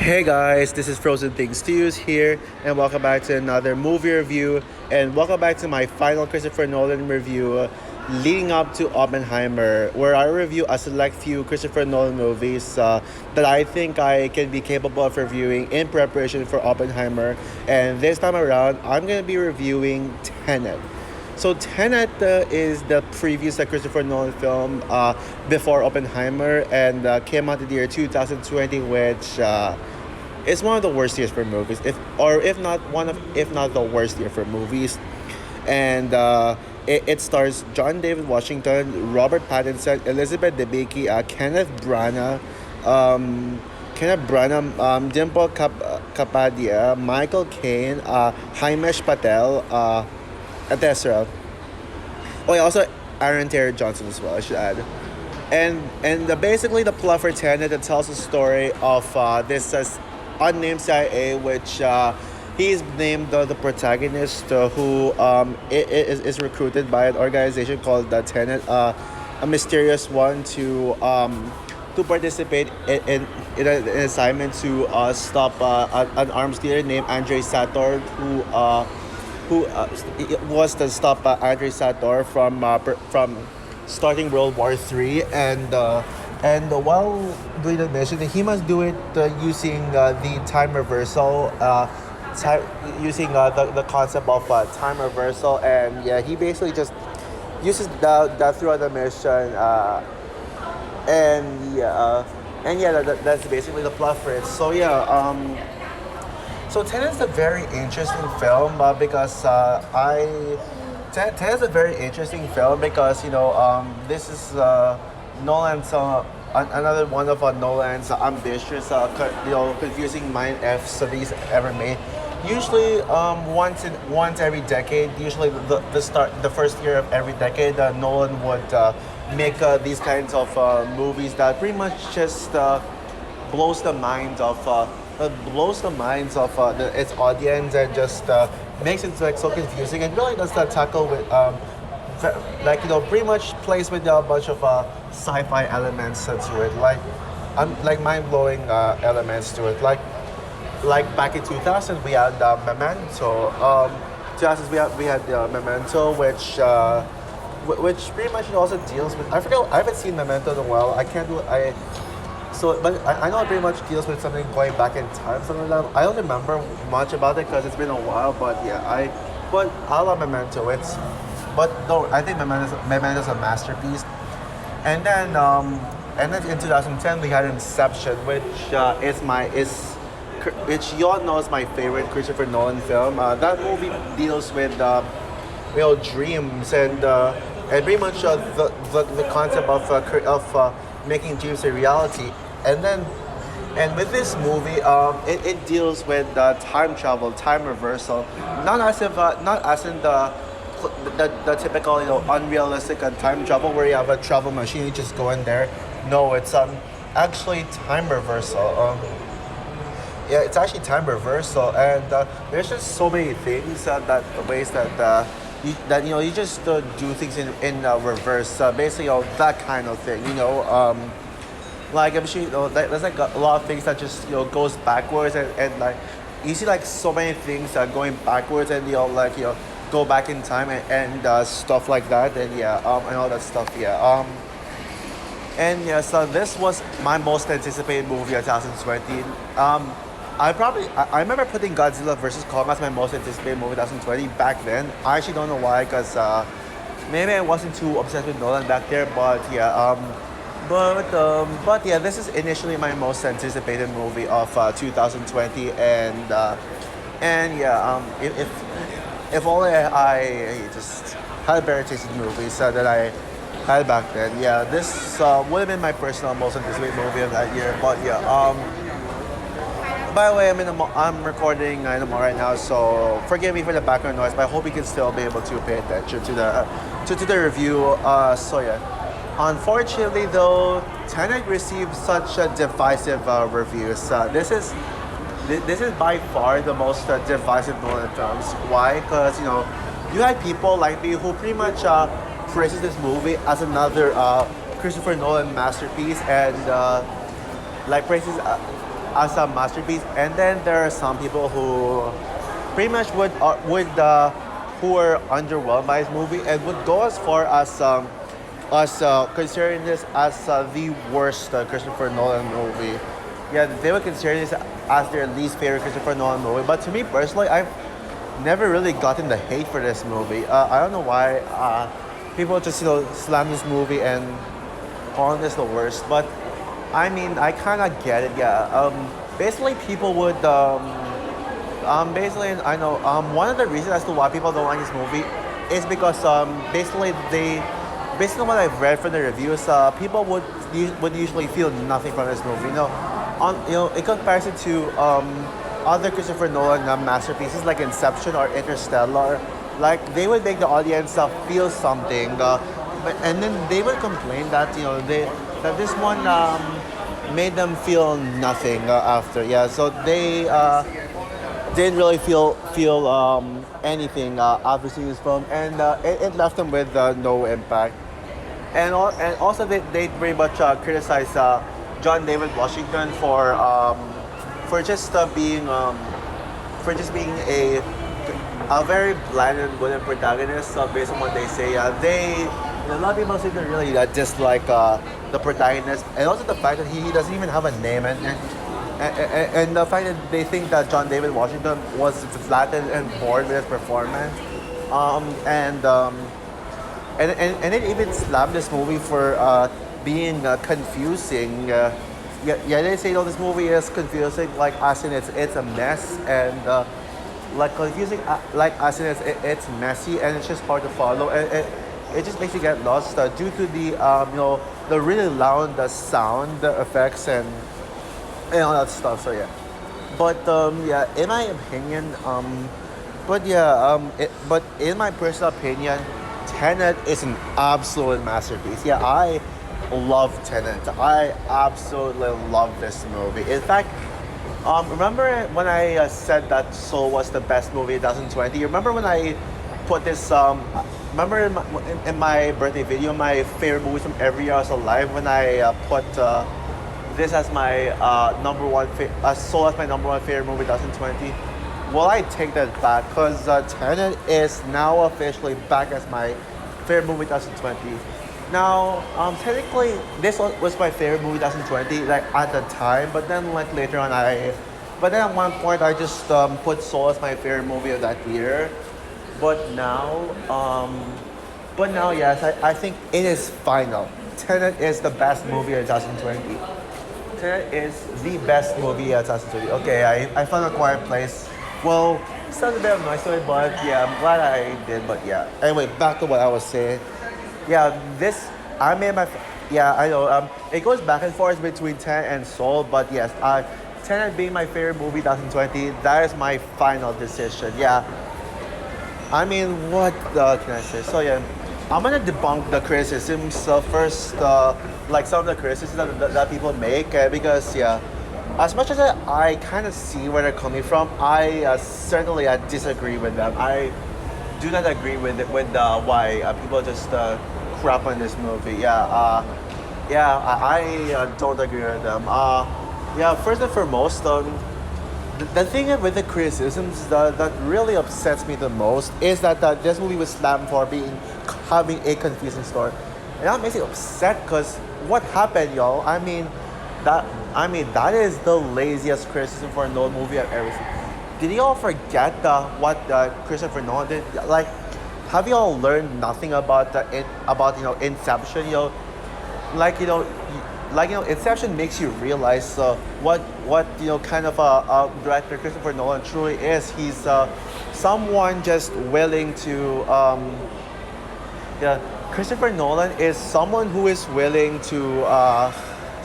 Hey guys, this is Frozen Things Stews here, and welcome back to another movie review, and welcome back to my final Christopher Nolan review leading up to Oppenheimer, where I review a select few Christopher Nolan movies that I think I can be capable of reviewing in preparation for Oppenheimer, and this time around, I'm going to be reviewing Tenet. So Tenet is the previous Christopher Nolan film before Oppenheimer and came out in the year 2020, which is one of the worst years for movies, if not the worst year for movies. And it stars John David Washington, Robert Pattinson, Elizabeth Debicki, Dimple Kapadia, Michael Caine, Himesh Patel, etc. Oh, yeah, also Aaron Taylor Johnson as well, I should add. Basically the plot for Tenet that tells the story of this unnamed CIA, which he is named the protagonist who is recruited by an organization called the Tenet, a mysterious one to participate in an assignment to stop an arms dealer named Andrei Sator, who was to stop Andrei Sator from starting World War III, and while doing the mission, he must do it using the time reversal, using the concept of time reversal, and yeah, he basically just uses that throughout the mission, that's basically the plot for it. So yeah. So Tenet is a very interesting film Tenet is a very interesting film because this is Nolan's another one of Nolan's ambitious confusing mind f's that he's ever made. Usually once every decade, usually the first year of every decade, Nolan would make these kinds of movies that pretty much just blows the minds of its audience, and just makes it like so confusing, and really does that tackle with pretty much plays with a bunch of sci-fi elements to it, like mind-blowing elements to it, like back in 2000 we had Memento. 2000s we had Memento, which pretty much also deals with, I forget, I haven't seen Memento in a while. I can't do I So, but I know it pretty much deals with something going back in time, something like that. I don't remember much about it because it's been a while. But yeah, I love Memento. But no, I think Memento's a masterpiece. And then in 2010 we had Inception, which you all know is my favorite Christopher Nolan film. That movie deals with dreams, and pretty much the concept of making dreams a reality. And with this movie, it deals with time travel, time reversal, not as in the typical unrealistic time travel where you have a travel machine, you just go in there. No, it's actually time reversal. Yeah, it's actually time reversal, and there's just so many things ways that you just do things in reverse, basically that kind of thing. Like I'm sure there's like a lot of things that just goes backwards, and like you see like so many things going backwards, and go back in time, and stuff like that, and and all that stuff, so this was my most anticipated movie of 2020. I remember putting Godzilla vs. Kong as my most anticipated movie of 2020 back then. I actually don't know why, because maybe I wasn't too obsessed with Nolan back there, but this is initially my most anticipated movie of 2020, if only I just had better taste in movies that I had back then. Yeah, this would have been my personal most anticipated movie of that year. But by the way, I'm recording in the mall right now, so forgive me for the background noise, but I hope you can still be able to pay attention to the review. Unfortunately, though, Tenet received such divisive reviews. This is by far the most divisive Nolan films. Why? Because you had people like me who pretty much praises this movie as another Christopher Nolan masterpiece, and praises as a masterpiece, and then there are some people who pretty much would who are underwhelmed by his movie and would go as far as considering this as the worst Christopher Nolan movie. Yeah, they would consider this as their least favorite Christopher Nolan movie. But to me personally, I've never really gotten the hate for this movie. I don't know why people just slam this movie and call this the worst. But I mean, I kind of get it. Yeah. Basically, people would. Basically, I know. One of the reasons as to why people don't like this movie is because basically based on what I've read from the reviews, people would usually feel nothing from this movie. In comparison to other Christopher Nolan masterpieces like Inception or Interstellar, like they would make the audience feel something, and then they would complain that that this one made them feel nothing after. Yeah, so they didn't really feel anything after seeing this film, and it left them with no impact. And also they very much criticize John David Washington for just being a very bland and wooden protagonist based on what they say. A lot of people seem to really dislike the protagonist, and also the fact that he doesn't even have a name, and the fact that they think that John David Washington was flattened and bored with his performance, and it even slammed this movie for being confusing. They say this movie is confusing, like as in it's a mess, and like confusing, like as in it's messy and it's just hard to follow, and it just makes you get lost due to the really loud sound effects and all that stuff. So yeah, but in my opinion, but in my personal opinion, Tenet is an absolute masterpiece. Yeah, I love Tenet. I absolutely love this movie. In fact, remember when I said that Soul was the best movie in 2020? Remember when I put this? Remember in my birthday video, my favorite movies from every year I was alive, when I put this as my number one, Soul as my number one favorite movie 2020. Well, I take that back because Tenet is now officially back as my favorite movie 2020. Now, technically, this was my favorite movie 2020, like at the time, but then like later on but then at one point I just put Soul as my favorite movie of that year. But now, yes, I think it is final. Tenet is the best movie of 2020. Tenet is the best movie of 2020. Okay, I found a quiet place. Well, it sounds a bit of noise to it, but yeah, I'm glad I did. But yeah, anyway, back to what I was saying. Yeah, I know. It goes back and forth between Tenet and Soul, but yes, Tenet being my favorite movie 2020, that is my final decision. Yeah, I mean, what can I say? So yeah, I'm gonna debunk the criticisms first, like some of the criticisms that people make, because yeah, as much as I kind of see where they're coming from, I certainly disagree with them. I do not agree with why people just crap on this movie. I don't agree with them. First and foremost, the thing with the criticisms that really upsets me the most is that this movie was slammed for having a confusing story, and that makes me upset because what happened, y'all? I mean, that is the laziest criticism for a Nolan movie I've ever seen. Did y'all forget what Christopher Nolan did? Like, have y'all learned nothing about Inception? Inception makes you realize what kind of a director Christopher Nolan truly is. He's someone just willing to Christopher Nolan is someone who is willing to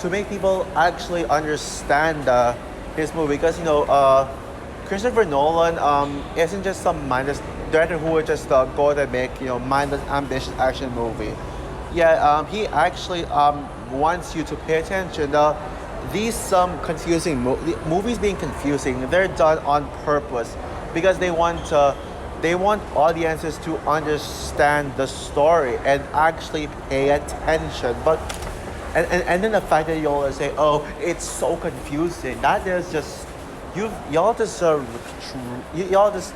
make people actually understand his movie, because Christopher Nolan isn't just some mindless director who would just go and make mindless ambitious action movie. He actually wants you to pay attention. These confusing movies being confusing, they're done on purpose because they want audiences to understand the story and actually pay attention. But And then the fact that you all say, oh, it's so confusing. That is just y'all just y'all just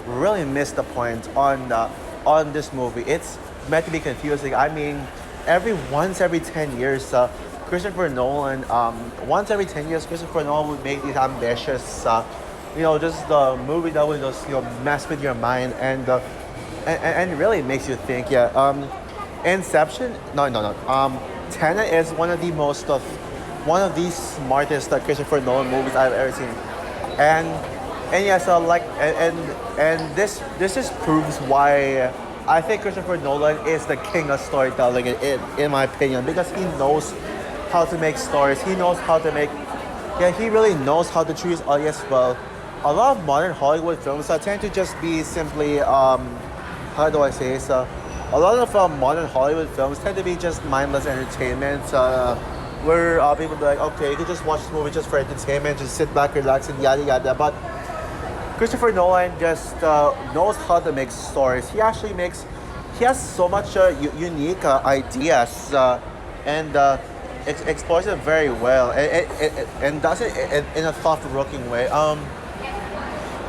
really missed the point on this movie. It's meant to be confusing. I mean, every 10 years, Christopher Nolan once every 10 years, Christopher Nolan would make these ambitious, just the movie that would just mess with your mind and really makes you think. Yeah. Inception. No, no, no. Tenet is one of the smartest Christopher Nolan movies I've ever seen, and yeah, so like and this just proves why I think Christopher Nolan is the king of storytelling in my opinion, because he knows how to make stories. He knows how to make, yeah, he really knows how to choose audience well. A lot of modern Hollywood films tend to just be simply how do I say so. A lot of modern Hollywood films tend to be just mindless entertainment, where people be like, okay, you can just watch this movie just for entertainment, just sit back, relax, and yada yada. But Christopher Nolan just knows how to make stories. He has so much unique ideas, and explores it very well, and does it in a thought-provoking way.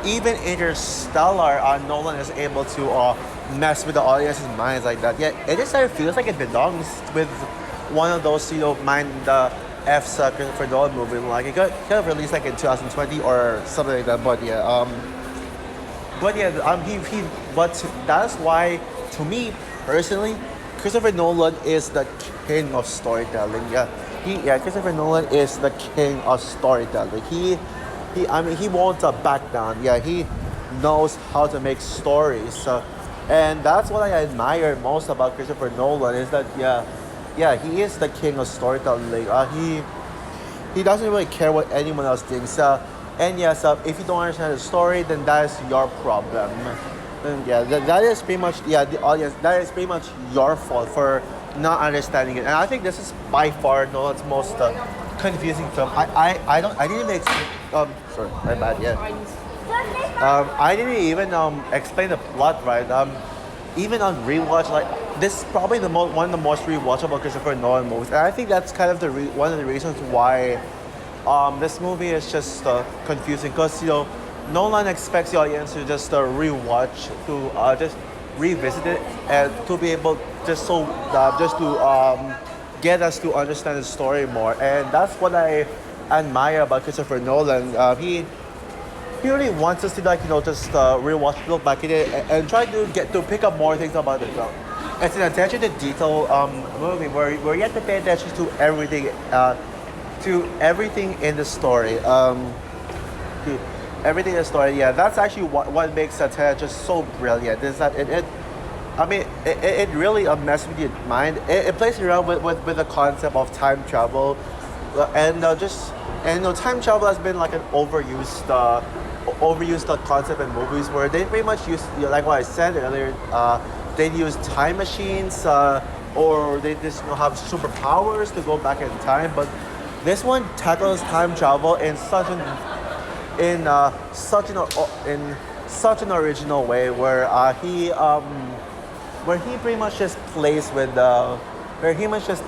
Even Interstellar, Nolan is able to mess with the audience's minds like that. Yeah, it just feels like it belongs with one of those mind F's Christopher Nolan movie. Like it could have released like in 2020 or something like that. He but that's why, to me personally, Christopher Nolan is the king of storytelling. Yeah, Christopher Nolan is the king of storytelling. He won't back down. Yeah, he knows how to make stories. And that's what I admire most about Christopher Nolan is that he is the king of storytelling. He doesn't really care what anyone else thinks. And yes, if you don't understand the story, then that is your problem. And yeah, that is pretty much the audience. That is pretty much your fault for not understanding it. And I think this is by far Nolan's most confusing film. I didn't even sorry, my bad. Yeah. I didn't even explain the plot right. Even on rewatch, like this is probably one of the most rewatchable Christopher Nolan movies, and I think that's kind of one of the reasons why this movie is just confusing, because Nolan expects the audience to just rewatch, to just revisit it, and to be able just to get us to understand the story more, and that's what I admire about Christopher Nolan. He really wants us to just rewatch, look back at it, and try to get to pick up more things about the film. It's an attention to detail movie where you have to pay attention to everything in the story. To everything in the story. Yeah, that's actually what makes Tenet just so brilliant. Is that it really messes with your mind. It plays around with the concept of time travel, and time travel has been like an overused concept in movies, where they pretty much use, like what I said earlier, they use time machines, or they just have superpowers to go back in time. But this one tackles time travel in such an original way, where he pretty much just plays with where he much just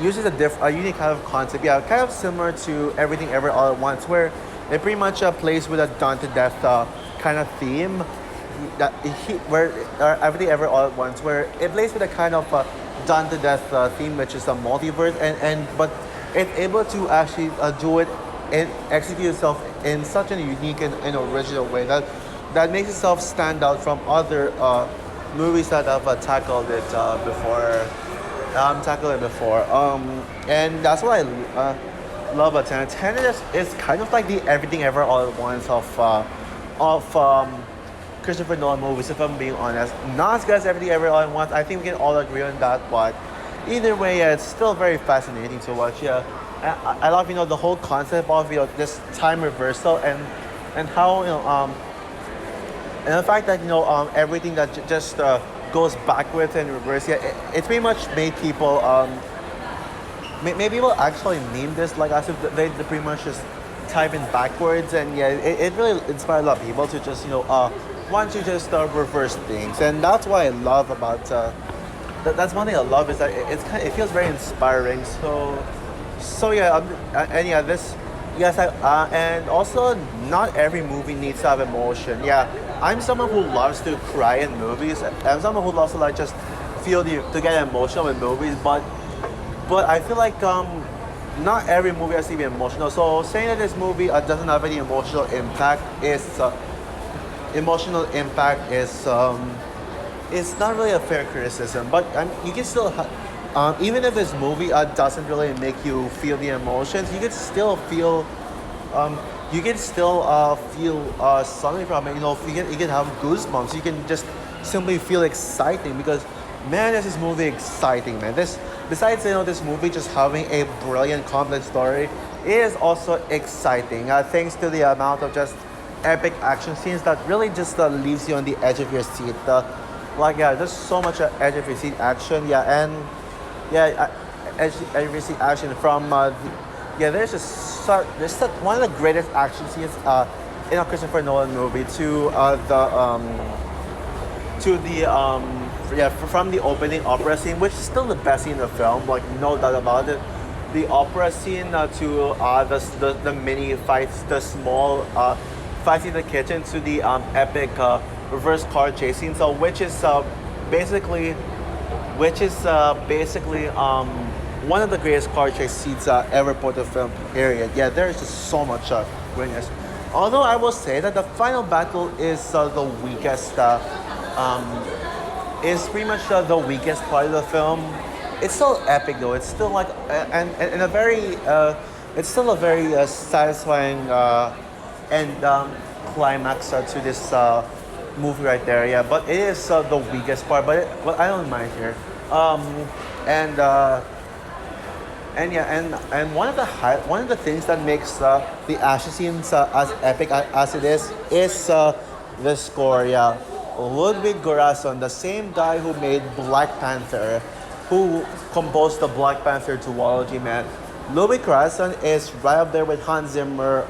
uses a unique kind of concept. Yeah, kind of similar to Everything Ever All at Once, where it pretty much plays with a done to death kind of theme. Where Everything Ever All at Once, where it plays with a kind of done to death theme, which is a multiverse, but it's able to actually do it and execute itself in such a unique and original way that makes itself stand out from other movies that have tackled it before. And that's what I love about Tenet. Tenet is kind of like the Everything Ever All at Once of Christopher Nolan movies, if I'm being honest. Not as good as Everything Ever All at Once. I think we can all agree on that, but either way, yeah, it's still very fascinating to watch. Yeah, I love the whole concept of this time reversal and how and the fact that everything that just goes backwards and reverse. Yeah, it's pretty much made people maybe people actually meme this like as if they pretty much just type in backwards, and yeah, it really inspired a lot of people to just want to just reverse things, and that's what I love about that's one thing I love is that it feels very inspiring. So yeah, and yeah, this yes, and also not every movie needs to have emotion. Yeah, I'm someone who loves to cry in movies. I'm someone who loves to like just to get emotional in movies, but I feel like not every movie has to be emotional. So saying that this movie doesn't have any emotional impact is not really a fair criticism. But you can still even if this movie doesn't really make you feel the emotions, um, you can still feel something from it. You know, you can have goosebumps. You can just simply feel exciting because man, this movie exciting, man. This besides this movie just having a brilliant complex story, it is also exciting. Thanks to the amount of just epic action scenes that really just leaves you on the edge of your seat. Like yeah, there's so much edge of your seat action. Yeah, and yeah, edge of your seat action from yeah. There's one of the greatest action scenes in a Christopher Nolan movie to the yeah from the opening opera scene, which is still the best scene in the film, like no doubt about it. The opera scene to the mini fights, the small fights in the kitchen, to the epic reverse car chase scene. So basically basically one of the greatest car chase scenes ever put the film. Period. Yeah, there is just so much greatness. Although I will say that the final battle is the weakest. Um, is pretty much the weakest part of the film. It's still epic though. It's still like and a very it's still a very satisfying and climax to this movie right there. Yeah, but it is the weakest part. But I don't mind here. Um, and and yeah, and one of the things that makes the action scenes as epic as it is the score. Yeah, Ludwig Göransson, the same guy who made Black Panther, who composed the Black Panther duology, man. Ludwig Göransson is right up there with Hans Zimmer,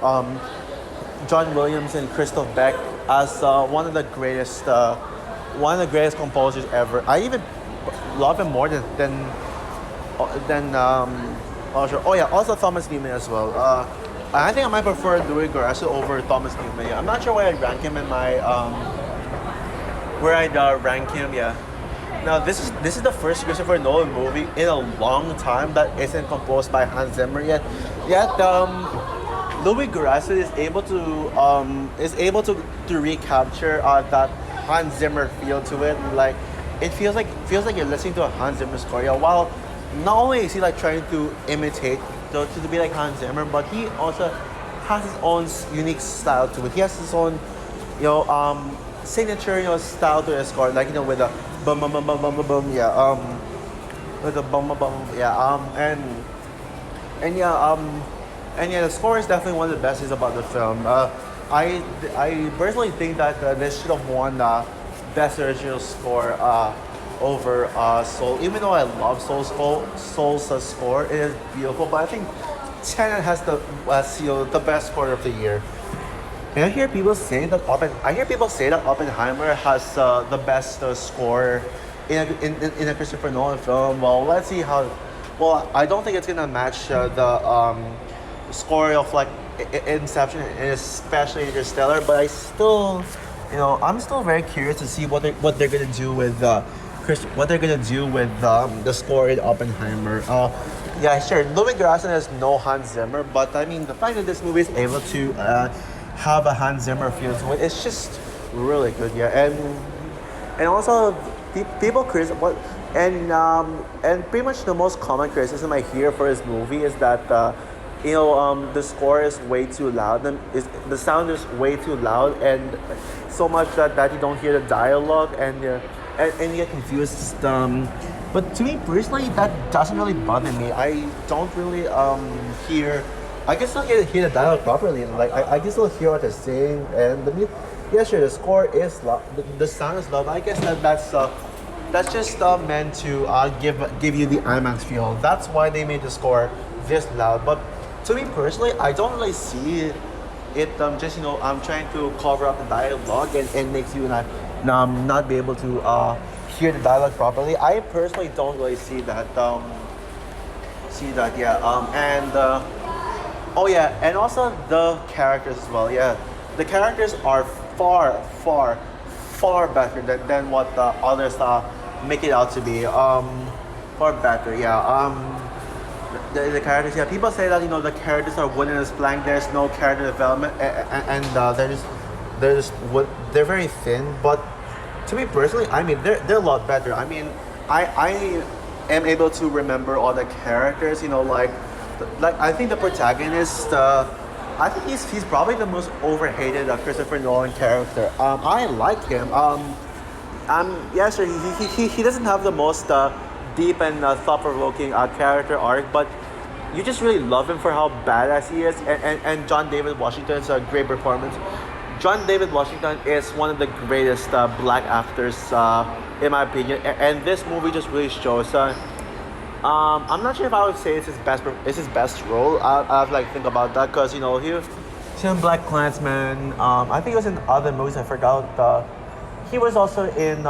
John Williams, and Christoph Beck as one of the greatest composers ever. I even love him more than oh sure. Oh yeah, also Thomas Newman as well. I think I might prefer Ludwig Göransson over Thomas Newman. Yeah, I'm not sure where I'd rank him in my where I'd rank him. Yeah. Now this is the first Christopher Nolan movie in a long time that isn't composed by Hans Zimmer yet. Yet Ludwig Göransson is able to recapture that Hans Zimmer feel to it. Like it feels like you're listening to a Hans Zimmer score. Yeah, while not only is he like trying to imitate to be like Hans Zimmer, but he also has his own unique style to it. He has his own signature style to his score, like with a bum bum bum bum bum bum bum, yeah with a bum bum bum, yeah and yeah and yeah, the score is definitely one of the best things about the film. I personally think that this should have won best original score over Soul. Even though I love Soul's score, it is beautiful. But I think Tenet has the best score of the year. And I hear people say that Oppenheimer has the best score in a Christopher Nolan film. Well, let's see how. Well, I don't think it's gonna match the score of like Inception and especially Interstellar. But I'm still very curious to see what they're gonna do with the score in Oppenheimer. Yeah, sure. Ludwig Göransson has no Hans Zimmer, but I mean the fact that this movie is able to have a Hans Zimmer feel to it, it's just really good. Yeah, and also people criticize and pretty much the most common criticism I hear for this movie is that the score is way too loud. The sound is way too loud, and so much that you don't hear the dialogue, and you get confused. But to me personally, that doesn't really bother me. I don't really hear. I can still hear the dialogue properly. Like I can still hear what they're saying, and yeah, sure, the score is loud. The sound is loud. I guess that's just meant to give you the IMAX feel. That's why they made the score this loud. But to me personally, I don't really see it I'm trying to cover up the dialogue and makes you not be able to hear the dialogue properly. I personally don't really see that. Yeah. And oh yeah, and also the characters as well. Yeah, the characters are far better than what the others make it out to be. Far better. Yeah. The characters. Yeah, people say that the characters are wooden as plank. There's no character development, and they're very thin. But to me personally, I mean they're a lot better. I mean, I am able to remember all the characters. Like I think the protagonist. I think he's probably the most overhated Christopher Nolan character. I like him. Yeah, sure. He doesn't have the most deep and thought-provoking character arc, but you just really love him for how badass he is. And John David Washington's a great performance. John David Washington is one of the greatest black actors, in my opinion. And this movie just really shows. I'm not sure if I would say it's his best role. I have to think about that because he's in Black Klansman. I think he was in other movies. I forgot. He was also in.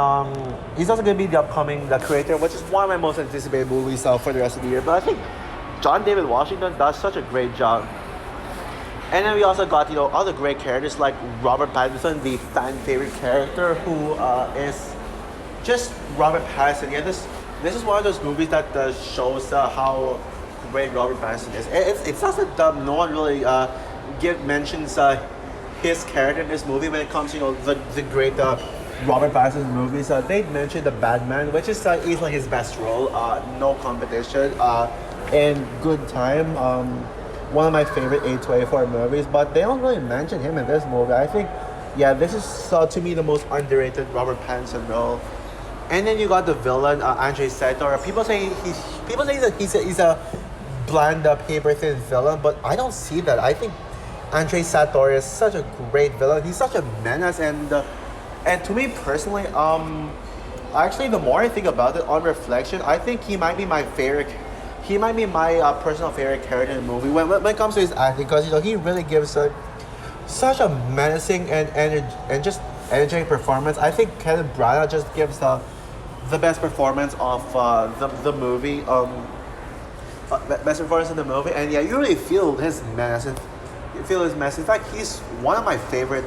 He's also gonna be the upcoming The Creator, which is one of my most anticipated movies for the rest of the year. But I think John David Washington does such a great job. And then we also got other great characters like Robert Pattinson, the fan favorite character, who is just Robert Pattinson. Yeah, this is one of those movies that shows how great Robert Pattinson is. It's also that no one really mentions his character in this movie when it comes to the great Robert Pattinson movies. They mentioned The Batman, which is easily his best role, no competition. In Good Time, one of my favorite A24 movies, but they don't really mention him in this movie. I think, yeah, this is to me the most underrated Robert Pattinson role. And then you got the villain, Andrei Sator. People say he's a bland, paper thin villain, but I don't see that. I think Andrei Sator is such a great villain. He's such a menace, and to me personally, actually, the more I think about it on reflection, I think he might be my favorite. He might be my personal favorite character in the movie when it comes to his acting, because he really gives such a menacing and just energetic performance. I think Kenneth Branagh just gives the best performance of the movie. Best performance in the movie, and yeah, you really feel his menace. You feel his mess. In fact, he's one of my favorite.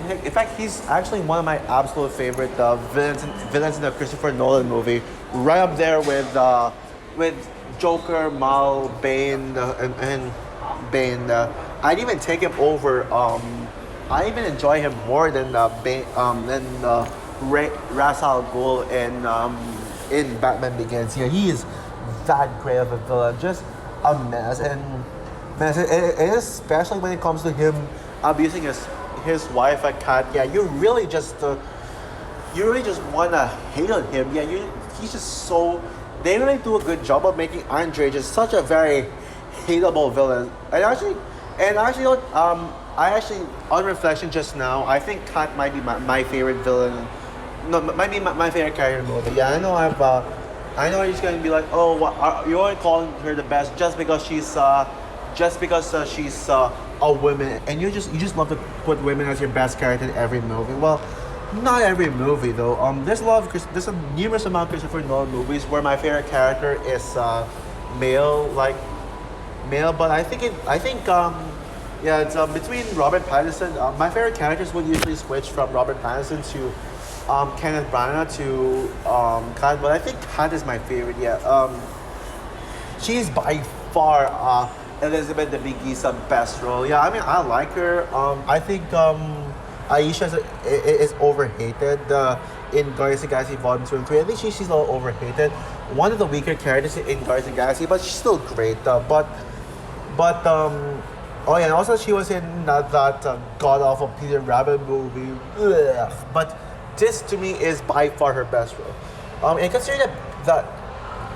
In fact, he's actually one of my absolute favorite villains in the Christopher Nolan movie. Right up there with Joker, Mal, Bane, and Bane. I'd even take him over. I even enjoy him more than Bane, Ra's al Ghul in Batman Begins. Yeah, he is that great of a villain, just a mess, and especially when it comes to him abusing his wife, a cat. Yeah, you really just wanna hate on him. Yeah, he's just so. They really do a good job of making Andre just such a very hateable villain. I actually, on reflection just now, I think Kat might be my favorite villain. No, might be my favorite character in the movie. Yeah, I know he's gonna be like, oh, you aren't calling her the best just because she's a woman, and you just love to put women as your best character in every movie. Well, not every movie though. There's a numerous amount of Christopher Nolan movies where my favorite character is male, but I think it's between Robert Pattinson. My favorite characters would usually switch from Robert Pattinson to Kenneth Branagh to Kat, but I think Kat is my favorite. Yeah, she's by far Elizabeth Debicki's best role. Yeah, I mean I like her. I think Aisha is overhated in Guardians of the Galaxy Volume 2 and 3. I think she's a little overhated. One of the weaker characters in Guardians of the Galaxy, but she's still great. Oh yeah, and also she was in that god awful Peter Rabbit movie. Ugh. But this to me is by far her best role. And considering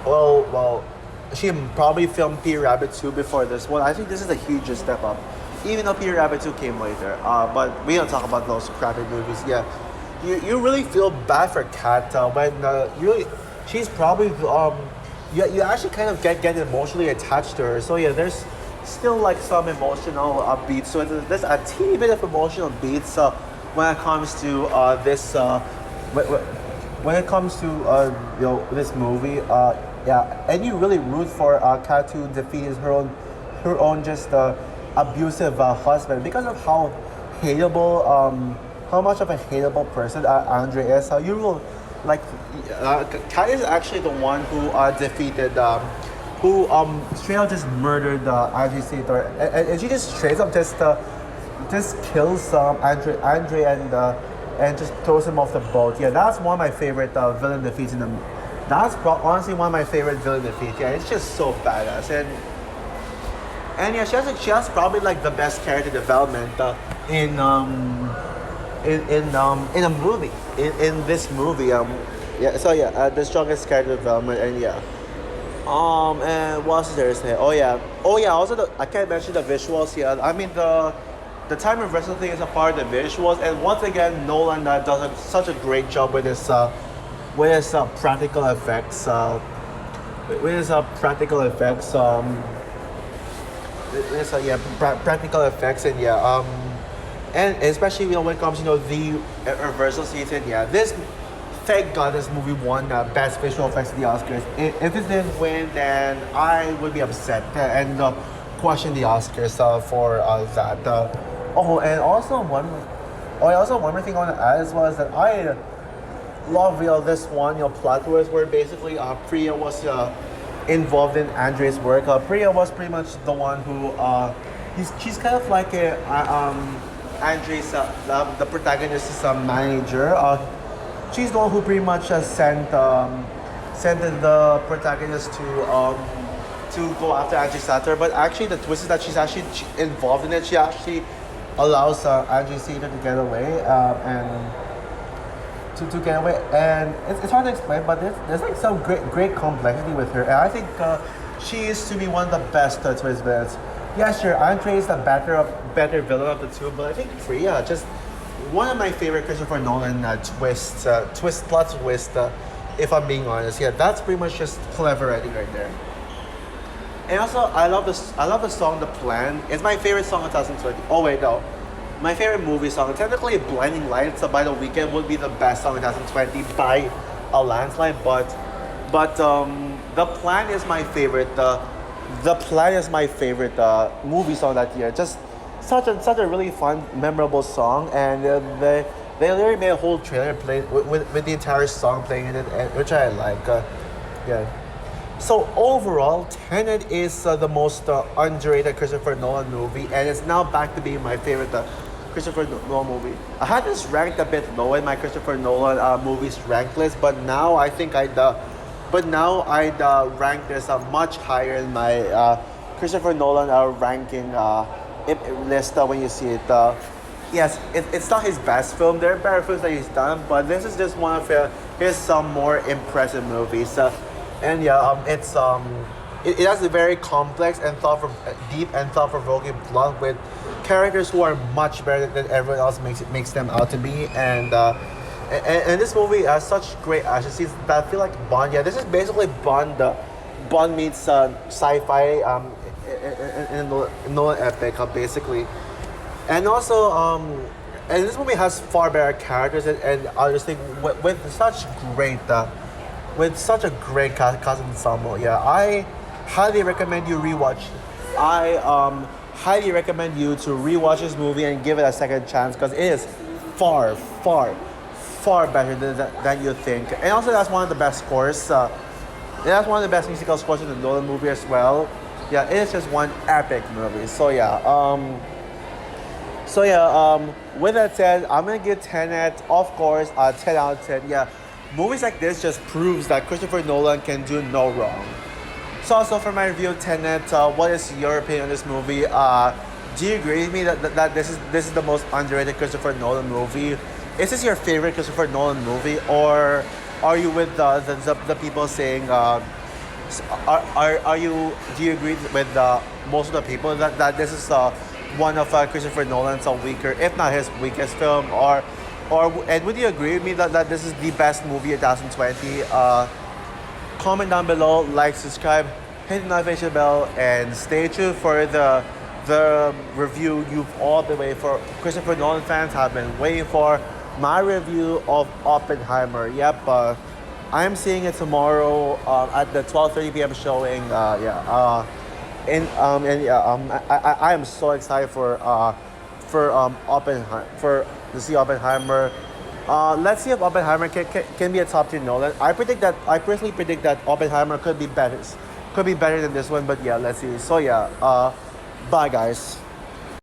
well, she probably filmed Peter Rabbit 2 before this one. I think this is a huge step up. Even though Peter Rabbit 2 came later. But we don't talk about those crappy movies. Yeah. You really feel bad for Kat when she's probably you actually kind of get emotionally attached to her. So yeah, there's still some emotional beats. So there's a teeny bit of emotional beats when it comes to this when it comes to this movie, yeah, and you really root for Kat to defeat her own just abusive husband because of how much of a hateable person Andre is. You will like Kat is actually the one who defeated who straight out just murdered Andre Sator, and she just straight up just kills Andre and just throws him off the boat. Yeah, that's one of my favorite villain defeats in the. Honestly one of my favorite villain defeats. Yeah, it's just so badass, and yeah, she has probably like the best character development in a movie in this movie. Yeah, so yeah, the strongest character development, and yeah. And what else is there to say? Oh yeah. Also, I can't mention the visuals here. I mean, the time reversal thing is a part of the visuals, and once again, Nolan does such a great job with his practical effects. With his practical effects. With his practical effects, and yeah. And especially when it comes the reversal season. Yeah, this. Thank God this movie won Best Visual Effects at the Oscars. If it didn't win, then I would be upset and question the Oscars for that. And also one more thing I want to add as well is that I love this one plot twist where basically Priya was involved in Andre's work. Priya was pretty much the one who she's kind of like Andre's the protagonist's manager. She's the one who pretty much sent the protagonist to go after Angie Satter. But actually, the twist is that she's actually involved in it. She actually allows Angie Satter to get away and to get away. And it's hard to explain, but there's like some great complexity with her. And I think she is to be one of the best twist villains. Yeah, sure, Andre is the better villain of the two, but I think Priya just. One of my favorite Christopher Nolan plot twist, if I'm being honest. Yeah, that's pretty much just clever writing right there. And also, I love the song "The Plan." It's my favorite song of 2020. Oh wait, no, my favorite movie song. Technically, "Blinding Lights" by The Weeknd would be the best song of 2020 by a landslide. But "The Plan" is my favorite. The Plan is my favorite movie song that year. Just such a really fun, memorable song, and they literally made a whole trailer play with the entire song playing in it, which I like. Yeah. So overall, Tenet is the most underrated Christopher Nolan movie, and it's now back to being my favorite Christopher Nolan movie. I had this ranked a bit low in my Christopher Nolan movies rank list, but now I think I'd rank this much higher in my Christopher Nolan ranking. List when you see it. Yes, it's not his best film. There are better films that he's done, but this is just one of his some more impressive movies. And yeah, it has a very complex and deep and thought-provoking plot with characters who are much better than everyone else makes them out to be. And this movie has such great action scenes that I feel like Bond. Yeah, this is basically Bond. Bond meets sci-fi. In Nolan epic, basically, and also and this movie has far better characters and I just think with such a great cast ensemble. Yeah, I highly recommend you rewatch. I highly recommend you to rewatch this movie and give it a second chance because it is far better than you think. And also, that's one of the best scores. That's one of the best musical scores in the Nolan movie as well. Yeah, it is just one epic movie. So yeah, with that said, I'm gonna give Tenet, of course, 10 out of 10. Yeah, movies like this just proves that Christopher Nolan can do no wrong. So also for my review of Tenet, what is your opinion on this movie? Do you agree with me that this is the most underrated Christopher Nolan movie? Is this your favorite Christopher Nolan movie, or are you with the people saying? Do you agree with most of the people that this is one of Christopher Nolan's weaker, if not his weakest film, and would you agree with me that this is the best movie of 2020? Comment down below, like, subscribe, hit the notification bell, and stay tuned for the review you've all been waiting for. Christopher Nolan fans have been waiting for. my review of Oppenheimer. Yep, I am seeing it tomorrow at the 12:30 p.m. showing. And yeah, I am so excited for Oppenheimer for to see Oppenheimer. Let's see if Oppenheimer can be a top tier Nolan. I personally predict that Oppenheimer could be better than this one. But yeah, let's see. So yeah, bye guys.